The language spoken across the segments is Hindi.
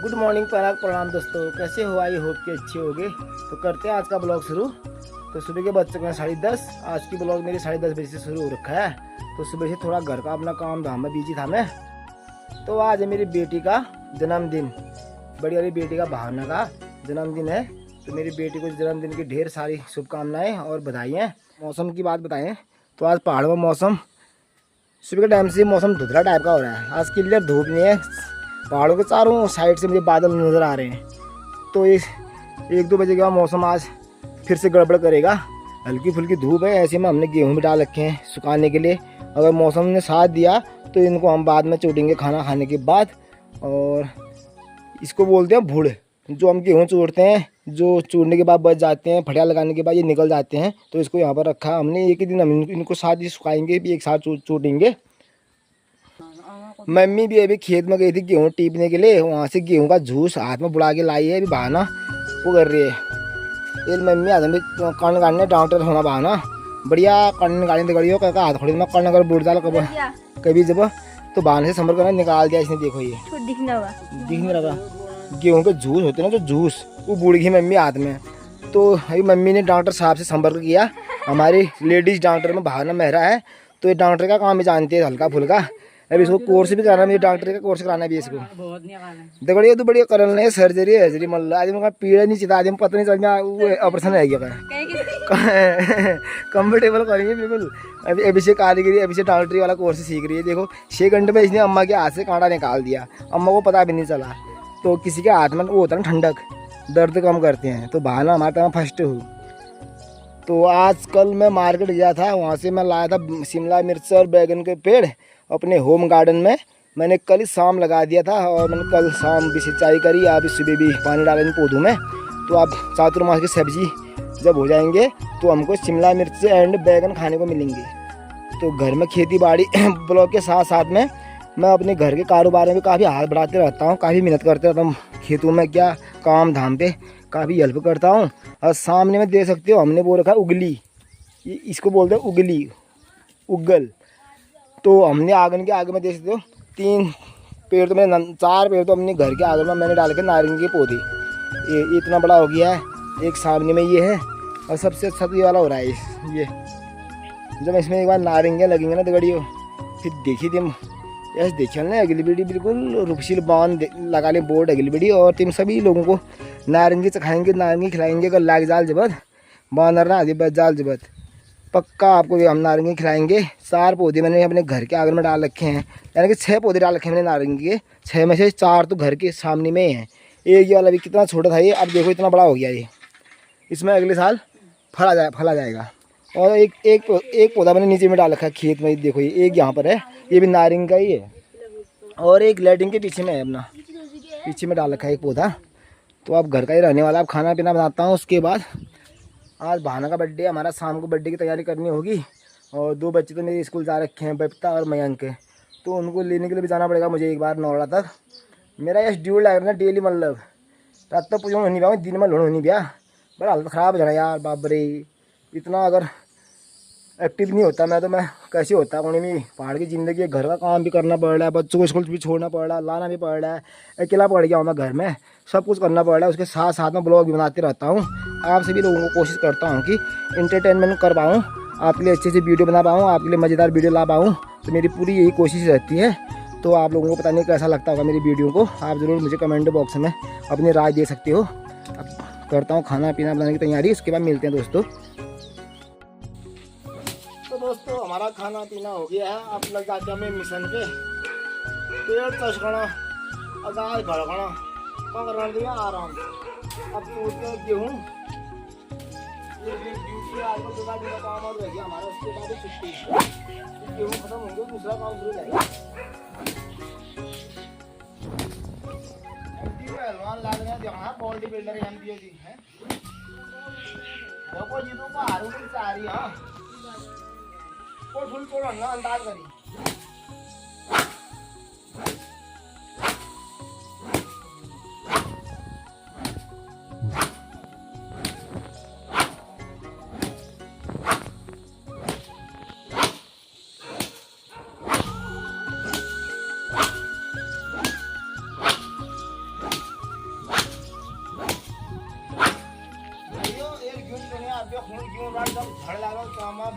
गुड मॉर्निंग, प्रणाम दोस्तों। कैसे हो? आई होप कि अच्छे होगे। तो करते हैं आज का ब्लॉग शुरू। तो सुबह के बज चुके हैं 10:30। आज की ब्लॉग मेरी 10:30 बजे से शुरू हो रखा है। तो सुबह से थोड़ा घर का अपना काम धाम में बिजी था मैं। तो आज है मेरी बेटी का जन्मदिन, बड़ी वाली बेटी का भावना का जन्मदिन है। तो मेरी बेटी को जन्मदिन की ढेर सारी शुभकामनाएं और बधाइयाँ। मौसम की बात बताएं तो आज पहाड़ों में मौसम सुबह के टाइम से मौसम धुंधला टाइप का हो रहा है। आज क्लियर धूप नहीं है। पहाड़ों के चारों साइड से मुझे बादल नज़र आ रहे हैं। तो इस 1-2 बजे के बाद मौसम आज फिर से गड़बड़ करेगा। हल्की फुल्की धूप है। ऐसे में हमने गेहूं भी डाल रखे हैं सुखाने के लिए। अगर मौसम ने साथ दिया तो इनको हम बाद में चोटेंगे खाना खाने के बाद। और इसको बोलते हैं भुड़। जो हम गेहूँ चोड़ते हैं, जो चूड़ने के बाद बच जाते हैं, फटिया लगाने के बाद ये निकल जाते हैं। तो इसको यहाँ पर रखा हमने। एक ही दिन हम इनको साथ ही सुखाएंगे भी, एक साथ चोटेंगे। मम्मी भी अभी खेत में गई थी गेहूँ टीपने के लिए। वहाँ से गेहूँ का जूस हाथ में बुला के लाई है। अभी बहाना वो कर रही है। ये मम्मी हाथ में कर्ण काटने डॉक्टर होना बहाना बढ़िया कर्ण काटने दगड़ी हो का हाथ खोड़ी में कर्ण अगर बुढ़ डाल कभी जब तो बहाने से संभल करना निकाल दिया इसने। देखो ये दिख नहीं रहा। गेहूँ के जूस होते ना, जो जूस वो बुढ़ गई मम्मी हाथ में। तो अभी मम्मी ने डॉक्टर साहब से संपर्क किया। हमारी लेडीज डॉक्टर में भावना मेहरा है। तो ये डॉक्टर का काम भी जानती है हल्का फुल्का। अभी इसको कोर्स भी कराना है, डॉक्टर का कोर्स कराना भी इसको। दगड़िया तो बढ़िया करल नहीं सर्जरी हजरी मल्ल आदमी का पीड़ा नहीं चिता आदमी पता नहीं चल गया वो ऑपरेशन है क्या कंफर्टेबल करेंगे बिल्कुल। अभी अभिषेक कारीगरी अभिषेक डॉक्टरी वाला कोर्स सीख रही है। देखो 6 घंटे में इसने अम्मा के हाथ से कांटा निकाल दिया। अम्मा को पता भी नहीं चला। तो किसी के हाथ में वो होता है ना ठंडक, दर्द कम करते हैं। तो बहाना हमारे तरह फर्स्ट हूँ। तो आज कल मैं मार्केट गया था, वहाँ से मैं लाया था शिमला मिर्च और बैगन के पेड़ अपने होम गार्डन में। मैंने कल ही शाम लगा दिया था और मैंने कल शाम भी सिंचाई करी। अभी सुबह भी पानी डाला इन पौधों में। तो आप चातुर्मास की सब्जी जब हो जाएंगे तो हमको शिमला मिर्च एंड बैगन खाने को मिलेंगे। तो घर में खेती बाड़ी ब्लॉक के साथ साथ में मैं अपने घर के कारोबार में भी काफ़ी हाथ बढ़ाते रहता हूँ, काफ़ी मेहनत करते रहता हूँ। खेतों में क्या काम धाम पे काफ़ी हेल्प करता हूँ। और सामने में दे सकते हो हमने वो रखा उगली, इसको बोलते हैं उगली, उगल। तो हमने आंगन के आगे में देख सकते हो 3 पेड़ तो मैंने 4 पेड़ तो अपने घर के आगे में मैंने डाल के नारंगी के पौधे। ये इतना बड़ा हो गया है। एक सामने में ये है और सबसे अच्छा तो ये वाला हो रहा है ये। जब इसमें एक बार नारंगियाँ लगेंगे ना दगड़ियों फिर देखिए तुम ऐसे देखिए ना अगली वीडियो बिल्कुल रुपशील बांध लगा लें बोर्ड अगली वीडियो। और तुम सभी लोगों को नारंगी चखाएँगे, नारंगी खिलाएँगे। अगर लाग जाल जबत बानर ना आदि बच जाल जबत पक्का आपको हम नारंगी खिलाएंगे। 4 पौधे मैंने अपने घर के आंगन में डाल रखे हैं, यानी कि 6 पौधे डाल रखे हैं मैंने नारंगी के। 6 में से 4 तो घर के सामने में हैं। एक ये वाला भी कितना छोटा था ये, अब देखो इतना बड़ा हो गया ये। इसमें अगले साल फला जाएगा। और एक पौधा मैंने नीचे में डाल रखा है खेत में। देखो ये एक यहाँ पर है, ये भी नारंगी का ही है। और एक लैट्रिन के पीछे में है, अपना पीछे में डाल रखा है एक पौधा। तो अब घर का ही रहने वाला। अब खाना पीना बनाता हूँ। उसके बाद आज भाना का बर्थडे है हमारा, शाम को बर्थडे की तैयारी करनी होगी। और 2 बच्चे तो मेरे स्कूल जा रखे हैं, बबीता और मयंक के। तो उनको लेने के लिए भी जाना पड़ेगा मुझे एक बार नौड़ा तक। मेरा ये शेड्यूल लग रहा है डेली, मतलब रात तक पूजा होनी पाऊँ, दिन में लड़ होनी पाया। बड़ा हालत ख़राब हो जाना यार बाप रे। इतना अगर एक्टिव नहीं होता मैं तो मैं कैसे होता कौन में। पहाड़ की ज़िंदगी है, घर का काम भी करना पड़ रहा है, बच्चों को स्कूल भी छोड़ना पड़ रहा है, लाना भी पड़ रहा है। अकेला पड़ गया हूँ मैं घर में, सब कुछ करना पड़ रहा है। उसके साथ साथ में ब्लॉग भी बनाते रहता हूँ। आप सभी लोगों को कोशिश करता हूँ कि इंटरटेनमेंट कर पाऊँ, आपके लिए अच्छी वीडियो बना पाऊँ, आपके लिए मज़ेदार वीडियो ला पाऊँ। तो मेरी पूरी यही कोशिश रहती है। तो आप लोगों को पता नहीं कैसा लगता होगा मेरी वीडियो को। आप ज़रूर मुझे कमेंट बॉक्स में अपनी राय दे सकते हो। अब करता हूँ खाना पीना बनाने की तैयारी, उसके बाद मिलते हैं दोस्तों। तो दोस्तों हमारा खाना पीना हो गया है। अब लग जाते हैं हमें मिशन पे। पेड़ चशकना अगार घड़कना क्या करना दिया आराम। अब सोचते हैं गेहूँ ड्यूटी आज को दूसरा दिन का काम और रह गया हमारा, उसके बाद छुट्टी। गेहूँ खत्म होंगे दूसरा काम शुरू जाएगा। पहलवान लग रहे हैं देखना, बॉडी बिल्डर एमपीओ जी है। देखो जी तो बाहरों की सारी हाँ फुल छोड़ो ना अंदाज करी।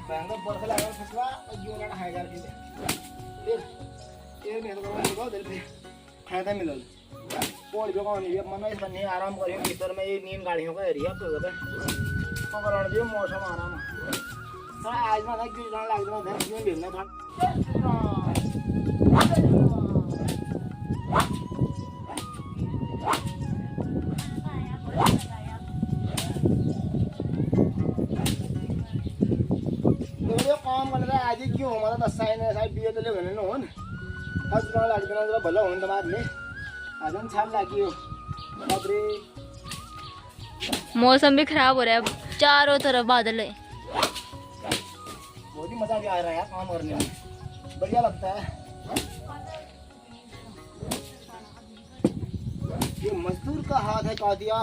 बैंगन बरस लगा फसला यूं ना है यार फिर ये मेरे को देखो दिल पे फायदा मिलल पोल पे कौन ये मन इस बन्ने आराम करियो भीतर में ये नींद गाड़ियों का एरिया तो पे पकड़ दियो मौसम आराम थोड़ा आज ना क्यों जान लाग रहा है क्यों लेना था काम कर रहा है आज क्यों हमारा 10 साल साइड दिए तो ले बने नो आज ना लाग देना भला होने दमाग ले आज हम छाल लागी हो बाप रे मौसम भी खराब हो रहा है चारों तरफ बादल है बहुत ही मजा भी आ रहा है यार काम करने में बढ़िया लगता है ये मजदूर का हाथ है कादिया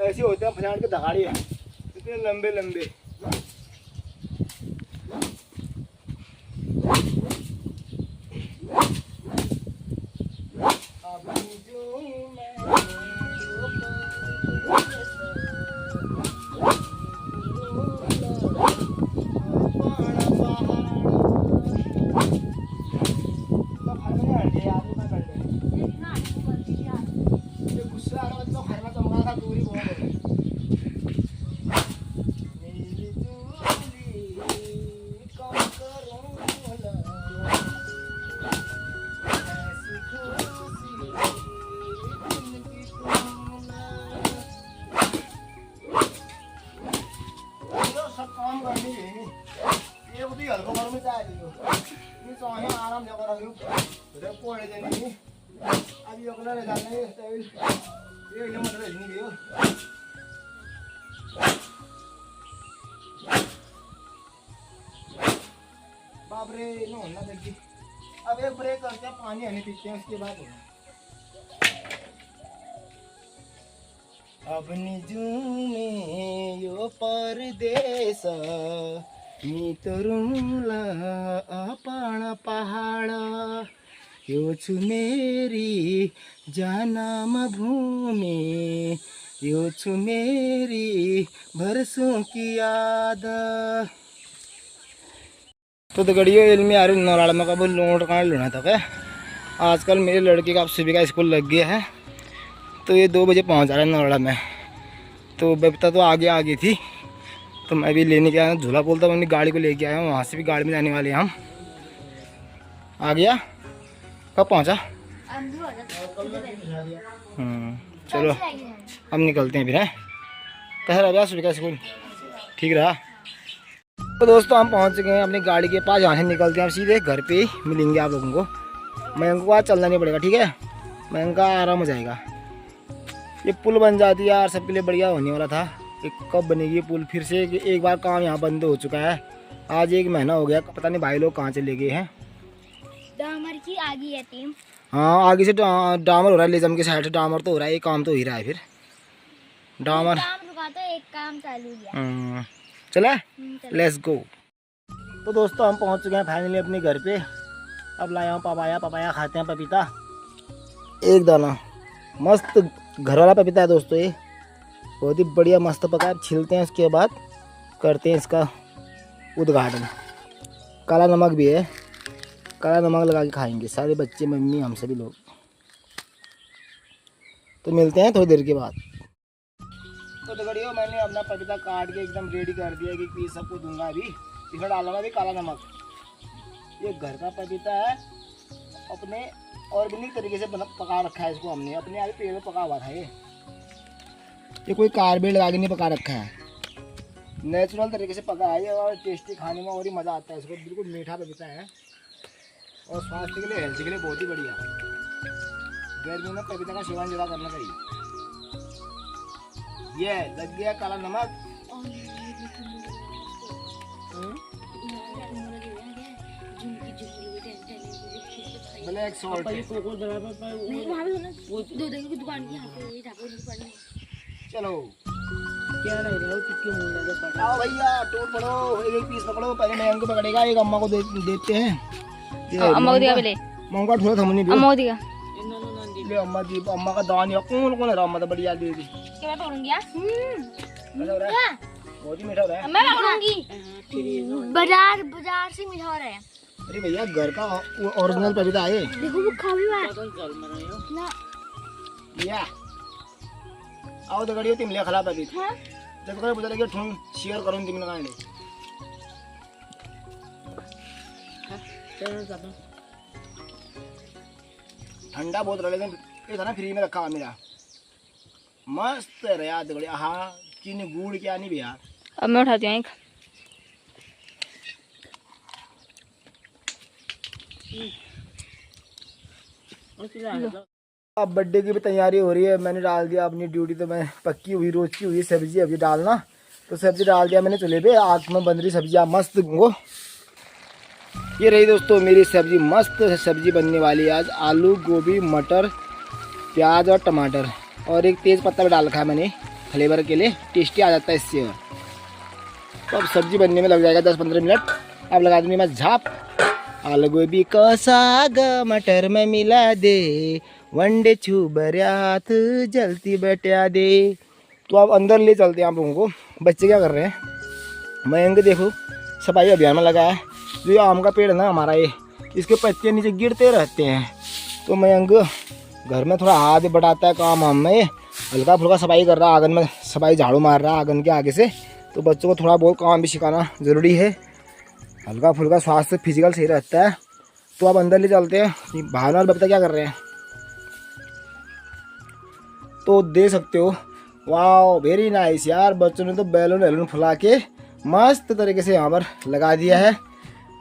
ऐसे होते हैं फजाड़ के दगाड़े इतने लंबे लंबे आराम अभी अगला ले जाने ये मत नहीं दियो बाप रे नो ना देखिए अब एक ब्रेक करते हैं पानी आने पीते हैं उसके बाद अपनी जूमे यो परदेश मी तरुला आपण पहाड़ यो छु मेरी जन्म भूमि यो छु मेरी बरसों की याद तो गड़ियों इल्मी आ रही नौराड़ में कब लोट कहाँ लुना था क्या आजकल मेरे लड़के का अब सुबह का स्कूल लग गया है तो ये 2 बजे पहुँच रहा है नौराड़ा में तो बबीता तो आगे थी तो मैं भी लेने के आया झूला बोलता मैंने गाड़ी को लेके आया हूँ वहाँ से भी गाड़ी में जाने वाले हैं हम आ गया कब पहुँचा चलो अब निकलते हैं फिर हैं कैसा रहा सुबह का स्कूल ठीक रहा तो दोस्तों हम पहुँच गए हैं अपनी गाड़ी के पास यहाँ से निकलते हैं अब सीधे घर पे ही मिलेंगे आप लोगों को मयंक को आज चलना नहीं पड़ेगा ठीक है मयंक का आराम हो जाएगा ये पुल बन जाती है यार सबके लिए बढ़िया होने वाला था कब बनेगी पुल फिर से एक बार काम यहाँ बंद हो चुका है आज 1 महीना हो गया पता नहीं भाई लोग कहाँ चले गए हैं डामर की आगे है टीम हाँ आगे से डामर हो रहा है लेजम के साइड से डामर तो हो रहा है एक काम तो हो ही रहा है फिर डामर काम रुका तो एक काम चालू किया चला लेट्स गो तो दोस्तों हम पहुँच चुके हैं फाइनली अपने घर पे अब लाया हूँ पपाया खाते हैं पपीता एक दाना मस्त घर वाला पपीता है दोस्तों ये बहुत ही बढ़िया मस्त पका है छीलते हैं उसके बाद करते हैं इसका उद्घाटन काला नमक भी है काला नमक लगा के खाएंगे सारे बच्चे मम्मी हम सभी लोग तो मिलते हैं थोड़ी देर के बाद तो दगड़ियों मैंने अपना पपीता काट के एकदम रेडी कर दिया कि पीस सबको दूंगा अभी इसमें डालूंगा भी काला नमक ये घर का पपीता है अपने ऑर्गेनिक तरीके से पका रखा है इसको हमने अपने आगे पेड़ में पका हुआ था ये कोई कार्बेट लगा के नहीं पका रखा है नेचुरल तरीके से पका है और टेस्टी खाने में और ही मज़ा आता है इसको बिल्कुल मीठा पपीता है और स्वास्थ्य के लिए हेल्थ के लिए बहुत ही बढ़िया गर्मी में पपीता का सेवन ज़्यादा करना चाहिए ये लग गया काला नमक ब्लैक सॉल्ट चलो क्या आओ भैया टूट पड़ो एक पीस पकड़ो पहले मयंक को पकड़ेगा एक अम्मा को देते हैं अम्मा को दिया पहले मंगा थोड़ा थमनी भी अम्मा को दिया ले अम्मा जी अम्मा का दान या कौन है अम्मा तो बढ़िया दे दी क्या मैं पकड़ूंगी बहुत ही मीठा हो रहा है। मैं खाऊंगी। बाजार बाजार से मीठा हो रहा है। अरे भैया घर का ओरिजिनल पपीता है। देखो वो खा भी मैं ना या आओ तो गड़ियो तिमले खला पपीता हाँ जब करे पता लगे ठूं शेयर करूं तिमले कांडे ठंडा बहुत रहा लेकिन ये था ना फ्री में रखा हुआ मेरा मस्त है यार गड़ी। हाँ चीनी गुड़ क्या नहीं भैया। अब मैं उठाती हूँ एक। अब बर्थडे की भी तैयारी हो रही है। मैंने डाल दिया अपनी ड्यूटी तो मैं पक्की हुई रोज की हुई सब्जी अभी डालना तो सब्जी डाल दिया मैंने चूल्हे पे। आग में बन रही सब्जियाँ मस्त वो ये रही दोस्तों मेरी सब्जी मस्त सब्जी बनने वाली है आज। आलू गोभी मटर प्याज और टमाटर और एक तेज पत्ता भी डाल रखा है मैंने फ्लेवर के लिए टेस्टी आ जाता है इससे। तो अब सब्जी बनने में लग जाएगा 10-15 मिनट। अब लगा दूंगी मैं झाप। आलू गोभी का साग मटर में मिला दे वनडे छुबर्यात जलती बटा दे। तो अब अंदर ले चलते हैं आप लोगों को। बच्चे क्या कर रहे हैं। मयंक देखो सफाई अभियान में लगा है। जो ये आम का पेड़ है ना हमारा ये इसके पत्ते नीचे गिरते रहते हैं तो मयंक घर में थोड़ा हाथ बढ़ाता है काम आम में हल्का फुल्का सफाई कर रहा है। आंगन में सफाई झाड़ू मार रहा है आंगन के आगे से। तो बच्चों को थोड़ा बहुत काम भी सिखाना ज़रूरी है। हल्का फुल्का स्वास्थ्य फिजिकल सही रहता है। तो अब अंदर ले चलते हैं कि भावना और बबीता क्या कर रहे हैं। तो देख सकते हो वाह वेरी नाइस यार। बच्चों ने तो बैलून वैलून फुला के मस्त तरीके से यहाँ पर लगा दिया है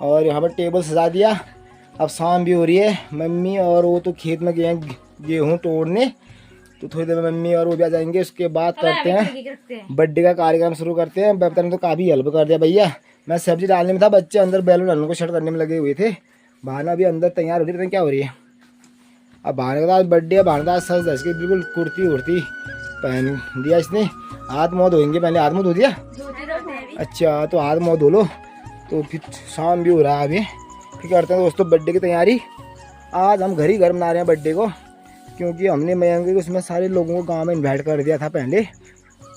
और यहाँ पर टेबल सजा दिया। अब शाम भी हो रही है। मम्मी और वो तो खेत में गए हैं गेहूँ तोड़ने तो थोड़ी देर में मम्मी और वो भी आ जाएंगे। उसके बाद करते हैं बर्थडे का कार्यक्रम शुरू करते हैं। बबीता ने तो काफ़ी हेल्प कर दिया भैया। मैं सब्जी डालने में था बच्चे अंदर बैलून वैलून को शट करने में लगे हुए थे। भावना भी अंदर तैयार हो रही है। क्या हो रही है अब भावना का बर्थडे है। भावना सज धज के बिल्कुल कुर्ती उर्ती पहन दिया इसने। हाथ मुँह धोएंगे पहले। हाथ मुँह धो दिया अच्छा तो हाथ मुँह धो लो। तो फिर शाम भी हो रहा है अभी। फिर करते हैं दोस्तों बर्थडे की तैयारी। आज हम घर ही घर मना रहे हैं बर्थडे को क्योंकि हमने मयंक को उसमें सारे लोगों को गांव में इनवाइट कर दिया था पहले।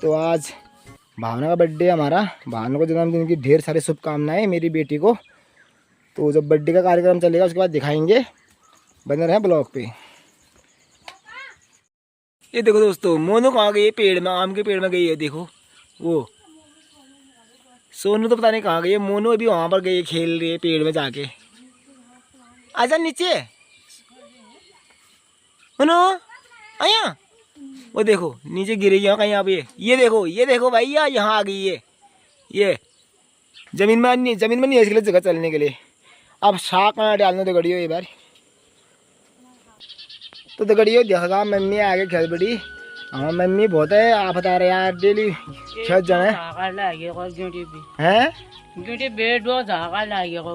तो आज भावना का बर्थडे है हमारा। भावना को जन्मदिन की ढेर सारी शुभकामनाएं मेरी बेटी को। तो जब बर्थडे का कार्यक्रम चलेगा उसके बाद दिखाएंगे। बने रहे ब्लॉग पे। ये देखो दोस्तों मोनू कहाँ गई है पेड़ में आम के पेड़ में गई है। देखो वो सोनू तो पता नहीं कहाँ गई है। मोनू अभी वहाँ पर गई है खेल रही है पेड़ में जाके। आजा नीचे मोनू आया। वो देखो नीचे गिरेगी कहीं यहाँ पे। ये देखो भैया यहाँ आ गई है। ये जमीन में नहीं है इसके लिए जगह चलने के लिए। अब शाक में डालने तो गड़ियो ये बार तो गड़ियो देखा मम्मी आगे खेल बड़ी। हाँ मम्मी बहुत है आप बता रहे यार डेली खेत जाना है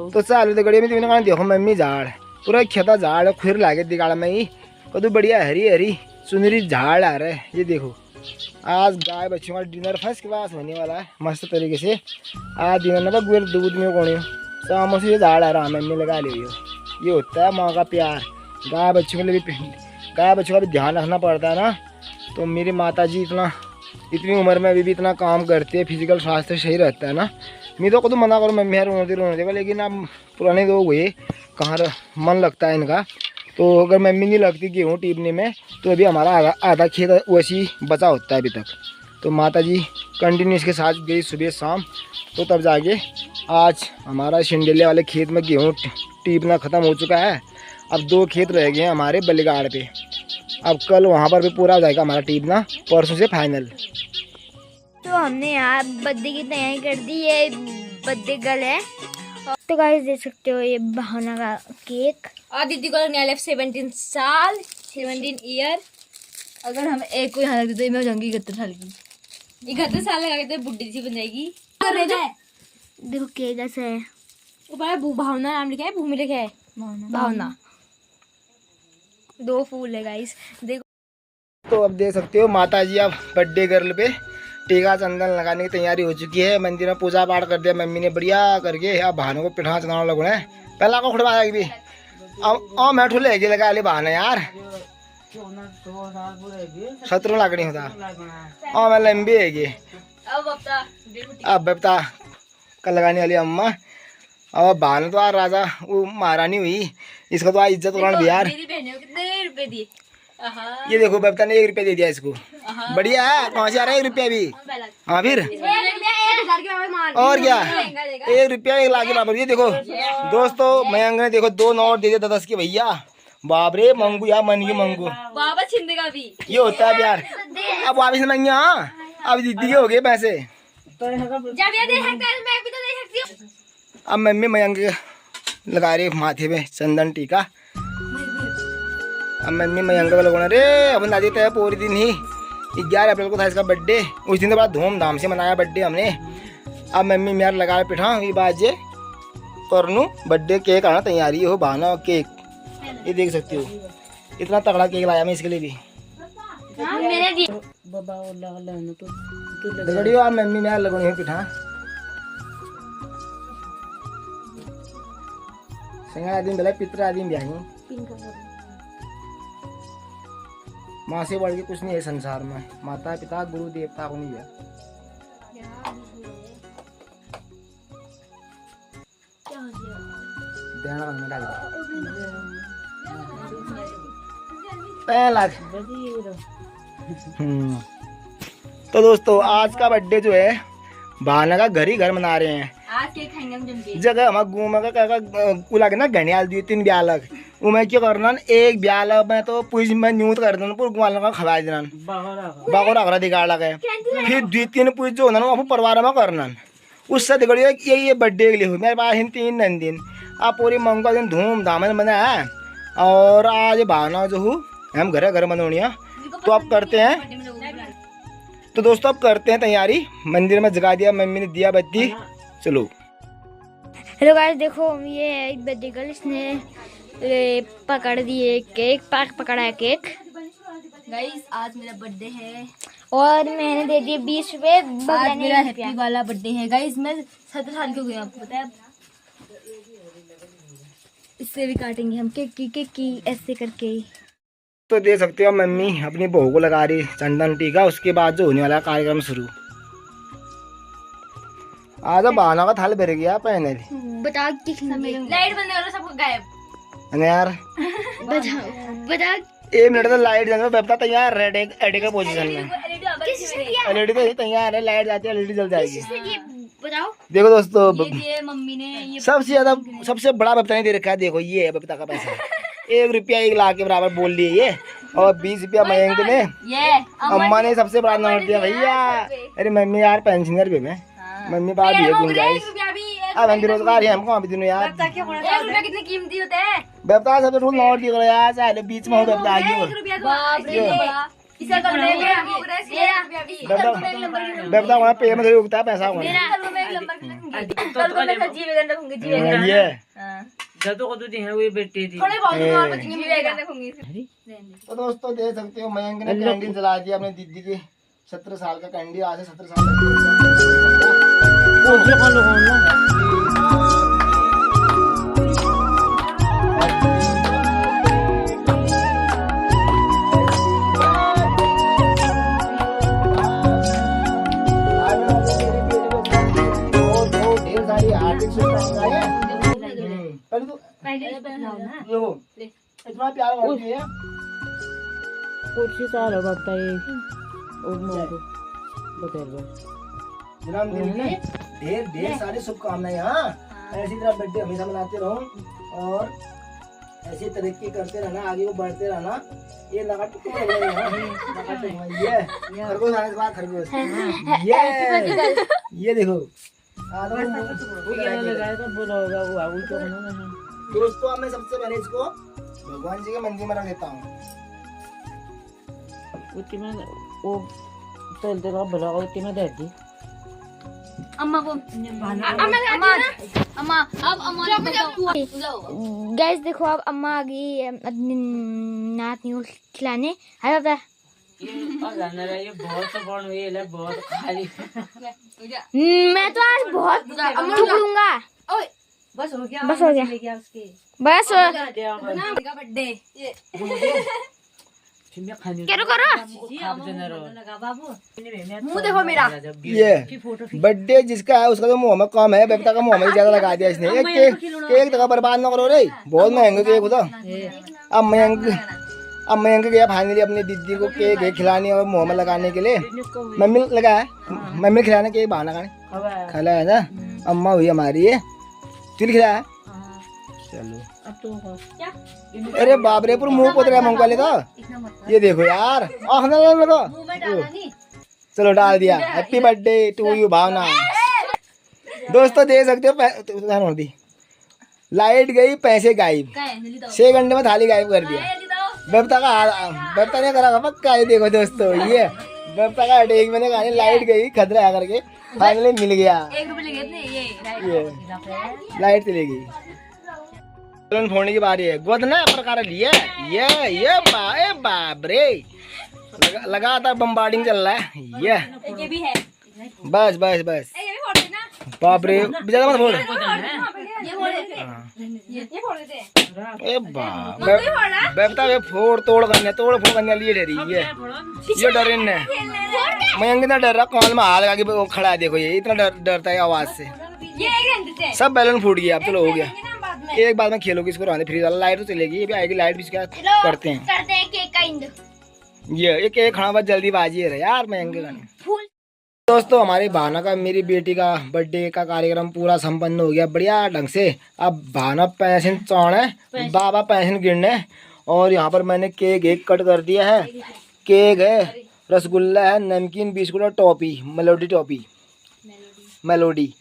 तो चालू तो गड़िया में तुमने कहा देखो मम्मी झाड़ पूरा खेता झाड़ खुर लागे दिगाड़ में ही कदू बढ़िया हरी हरी सुनहरी झाड़ आ रहा है। ये देखो आज गाय बच्चों का डिनर फर्स्ट क्लास होने वाला है मस्त तरीके से। आज डिनर ना तो गुड़ दूध में कोने शाम से ये झाड़ आ रहा है मम्मी लगा ली। ये होता है माँ का प्यार। गाय बच्चों के लिए भी गाय बच्चों का भी ध्यान रखना पड़ता है ना। तो मेरी माता जी इतनी उम्र में अभी भी इतना काम करते हैं फिजिकल स्वास्थ्य सही रहता है ना। मैं तो कदू मना करूँ मम्मी रोने देगा लेकिन अब पुराने लोग हुए कहाँ मन लगता है इनका। तो अगर मम्मी नहीं लगती गेहूँ टीपने में तो अभी हमारा आधा खेत वैसी बचा होता है अभी तक। तो माता जी कंटिन्यू इसके साथ गई सुबह शाम। तो तब जाके आज हमारा सिंडेले वाले खेत में गेहूँ टीपना ख़त्म हो चुका है। अब 2 खेत रह गए हैं हमारे बलिगाड़ पे। अब कल वहाँ पर भी पूरा हो जाएगा हमारा टीपना परसों से फाइनल। तो हमने यहाँ बर्थडे की तैयारी कर दी। ये बर्थडे गर्ल है। तो गाइस देख सकते हो ये भावना का केक और दीदी को लगने वाले 17 साल 17 ईयर। अगर हम एक को यहाँ रख देते मैं हो जाऊंगी 71 साल की। 71 साल लगा के बुढ़ी सी बन जाएगी। देखो केक कैसे है ऊपर भावना नाम लिखा है भूमि लिखा है भावना 2 फूल है गाइस देखो। तो अब देख सकते हो माता जी अब बर्थडे गर्ल पे टीका चंदन लगाने की तैयारी हो चुकी है। मंदिर में पूजा पाठ कर दिया मम्मी ने बढ़िया करके। अब बहानों को पिठा चलाना लगना है पहला को खुड़वा भी अब मैं ठुले लगा ले बहाना यार 17 लागनी होता मैं लंबी है अब बता कल लगाने वाली अम्मा। और बहन तो आज राजा वो महारानी हुई, इसका तो आज इज्जत उड़ान बिहार। कितने रुपए दिए? ये देखो बबता ने 1 रुपया दे दिया इसको। बढ़िया है, कहाँ से आ रहा है 1 रुपया भी। हाँ फिर और क्या, 1 रुपया 1 लाख के बराबर। ये देखो दोस्तों मयंक ने देखो 2 नोट दे दिए 10 के भैया। बाप रे मंगू यार, मन की मंगू बाबा छिंदेगा भी। ये होता है प्यार। अब वापिस मंगे। हाँ अब दीदी के हो गए पैसे। जब ये दे सकता है मैं भी तो दे सकती हूँ। अब मम्मी मयंक लगा रही माथे में चंदन टीका। अब मम्मी मयंक को लगाना रे। अपन दादी तय पूरी दिन ही 11 अप्रैल को था इसका बर्थडे। उस दिन तो बड़ा धूमधाम से मनाया बर्थडे हमने। अब मम्मी मेरा लगा पिठा ये बाजे परनू बर्थडे केक आना तैयारी हो बहाना केक। ये देख सकते हो इतना तगड़ा केक लाया मैं इसके लिए भी। मैंने दिए दगड़ियो आप मम्मी मेरा लगनी है पिठा। संगा आदमी बेला पितर आदमी ब्याही। माँ से बढ़ के कुछ नहीं है संसार में। माता पिता गुरु देवता को नहीं है। तो दोस्तों आज का बर्थडे जो है बहाना का घर ही घर मना रहे हैं। आज केक खाएंगे हम जम के। जगह हम घूम कुला के ना घनियाल दी 3 ब्यालक मैं क्या करना 1 ब्यालक में तो पूछ में न्यूत कर देना पूरा गुआल का खवा देना बागो रखना दिगाड़ लगे। फिर 2-3 पूछ जो होना वो परिवार में करना। उससे दिगड़ियो ये बर्थडे के लिए हुई मेरे पास 3 दिन। आप पूरी मंगल दिन धूमधाम से मना है। और आज बहाना जो हूँ हम घर मनोनिया। तो अब करते हैं तो दोस्तों अब करते हैं तैयारी। मंदिर में जगा दिया मम्मी ने दिया बत्ती। चलो हेलो गाइस देखो ये एक बर्थडे गर्ल इसने पकड़ दिए केक पकड़ा है केक। गाइस आज मेरा बर्थडे है और मैंने दे दिए 20 रुपए। आज मेरा हैप्पी वाला बर्थडे है गाइस। मैं 17 साल की हो गई आपको पता है। इससे भी काटेंगे हम केक की ऐसे करके। तो देख सकते हो मम्मी अपनी बहू को लगा रही चंदन टीका। उसके बाद जो होने वाला कार्यक्रम शुरू। आज बहाना का थाल भर गया पहने बताओ लाइट बंद करो सबको गायब यार। बताओ 1 मिनट तो लाइट जाने में तैयार एडी का पोजीशन में। एलईडी तो तैयार है, लाइट जाती है एलईडी जल जाएगी। बताओ देखो दोस्तों ये मम्मी ने ये सबसे ज्यादा सबसे बड़ा बबता नहीं दे रखा है। देखो ये है बबता का पैसा 1 रुपया 1 लाख के बराबर बोल लिए ये। और 20 रुपया मयंक ने ये अम्मा ने सबसे बड़ा नोट दिया भैया। अरे मम्मी यार पेंशनर भी मैं मम्मी पास भी है गुंजाइश। अब हम बेरोजगार हैं हमको अभी दिनों यार। 1 रुपया कितने कीमती होते हैं। बबता सबसे ठूल नोट दिया यार चाहे बीच में हो बबता आगे बबता वहाँ पे में उगता है पैसा ये तो दोस्तों देख सकते हो मयंक ने कैंडीन जला दिया अपने दीदी की 17 साल का कैंडी। आज से 17 साल ढेर सारी आर्टिफिशियल इतना प्यार करती है। कुछ सारा वक्त जन्मदिन की ढेर सारी शुभकामनाएं। हाँ ऐसी तरह बर्थडे हमेशा मनाते रहो और ऐसी तरक्की करते रहना, आगे वो बढ़ते रहना। ये लगा ये खरगोश आने के बाद खरगोश ये देखो दोस्तों मैं सबसे पहले इसको भगवान जी के मंदिर में रख देता हूँ। वो चलते रहो भला में दे दी अम्मा को अम्मा अब अम्मा गाइस देखो अब अम्मा आ गई अपनी नातनी को खिलाने। है बता ये बहुत खाली। मैं तो आज बहुत लूंगा। बस हो गया बस हो गया उसके बस बर्थडे करो करो मुंह देखो मेरा। ये बर्थडे जिसका है उसका तो मुंह में कम है, बेबता का मुंह में ज्यादा लगा दिया इसने। एक केक तक बर्बाद ना करो रे, बहुत महंगे केक होता। अब मयंक गया फाइनली अपनी दीदी को केक खिलाने और मुंह में लगाने के लिए। मम्मी लगाया, मम्मी खिलाने केक बहाना खाने खिलाया है ना। अम्मा हुई हमारी है, तिल खिलाया। चलो अरे बाप रे, पूरा मुंह पोत रहा है मूंग वाले का। ये देखो यार, आँख ना लगा। चलो डाल दिया। हैप्पी बर्थडे टू यू भावना। दोस्तों देख सकते हो दी लाइट गई, पैसे गायब, 6 घंटे में थाली गायब कर दिया। बेबता ने करा पक्का। ये देखो दोस्तों, ये बेबता का अटैक मैंने कहा, लाइट गई खतरा करके फाइनली मिल गया। 1 रुपए लगे थे ये लाइट चली गई। फोड़ने की बारी है। गोद ना प्रकार लिए ये बाप रे, लगातार बम्बार्डिंग चल रहा है। ये भी है। बस बस बस, ये भी फोड़ देना। बाप रे ज्यादा मत फोड़। ये फोड़ देते। ए बाप, बेबता वे फोड़ तोड़ करने लिए डरी है। ये डरे ने मयंक इतना डर रहा, कॉल में हाथ लगा के वो खड़ा है। देखो ये इतना डरता है आवाज से। ये सब बैलून फूट गया। अब चलो हो गया, एक बार में खेलोगे इसको रहने। फ्रीज वाला लाइट तो चलेगी, ये भी आएगी लाइट भी। क्या करते हैं केक का इंद। ये एक खड़ा बस जल्दीबाजी है यार मयंक के गाने। दोस्तों हमारी भावना का, मेरी बेटी का बर्थडे का कार्यक्रम पूरा संपन्न हो गया बढ़िया ढंग से। अब भावना पैसे चौड़े, बाबा पैसे गिरने। और यहाँ पर मैंने केक कट कर दिया है। केक है, रसगुल्ला है, नमकीन, बिस्कुट और टॉफी, मेलोडी।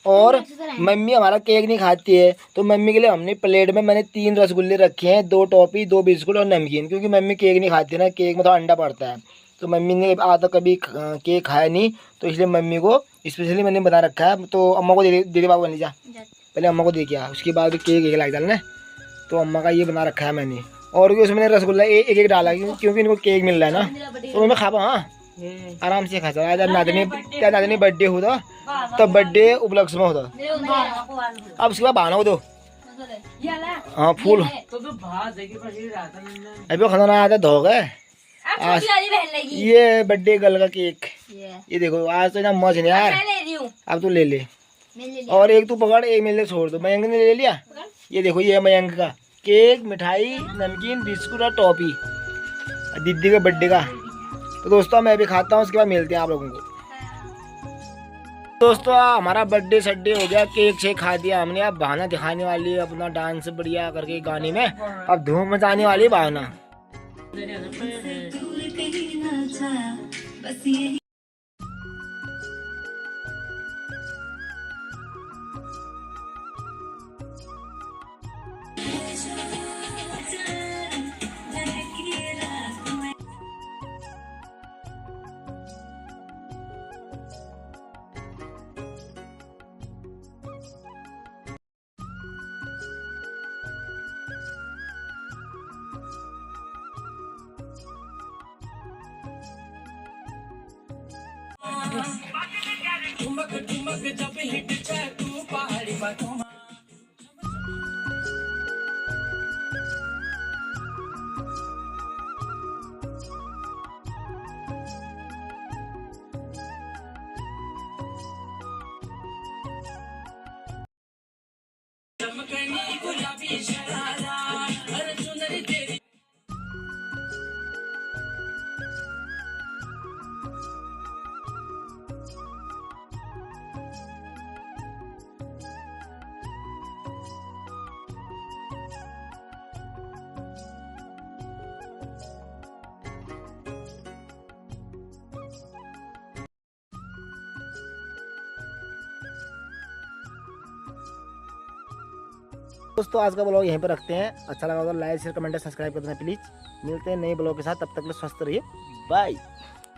और मम्मी हमारा केक नहीं खाती है, तो मम्मी के लिए हमने प्लेट में मैंने 3 रसगुल्ले रखे हैं, 2 टॉफी, 2 बिस्कुट और नमकीन। क्योंकि मम्मी केक नहीं खाती ना, केक में तो अंडा पड़ता है। तो मम्मी ने आज तक कभी केक खाया नहीं, तो इसलिए मम्मी को स्पेशली मैंने बना रखा है। तो अम्मा को दे दे बाबू, बन जा पहले अम्मा को दे के आ, उसके बाद केक एक लाग डालना। तो अम्मा का ये बना रखा है मैंने। और उसमें मैंने रसगुल्ला एक डाला, क्योंकि इनको केक मिल रहा है ना, तो मैं खा पाऊँ। हाँ आराम से खा सकता। जब नादनी बर्थडे होता तब बर्थडे उपलक्ष्य में होता। अब उसके बाद बहाना हो दो। हाँ फूल अभी खाना आता धो गए। आज ये बर्थडे गर्ल का केक, ये देखो आज तो इतना मौज नहीं यार। अब तू ले ले, और एक तू पकड़, एक मेरे लिए छोड़ दो। मयंक ने ले लिया। ये देखो ये मयंक का केक, मिठाई, नमकीन, बिस्कुट और टॉफी दीदी के बर्थडे का। तो दोस्तों मैं भी खाता हूँ, उसके बाद मिलते हैं आप लोगों को। दोस्तों हमारा बर्थडे सड्डे हो गया, केक शेक खा दिया हमने। अब बहाना दिखाने वाली है अपना डांस बढ़िया करके गाने में। अब धूम मचाने वाली बहाना। दोस्तों आज का ब्लॉग यहीं पर रखते हैं। अच्छा लगा तो लाइक शेयर कमेंट सब्सक्राइब कर देना प्लीज़। मिलते हैं नए ब्लॉग के साथ, तब तक के लिए स्वस्थ रहिए। बाय।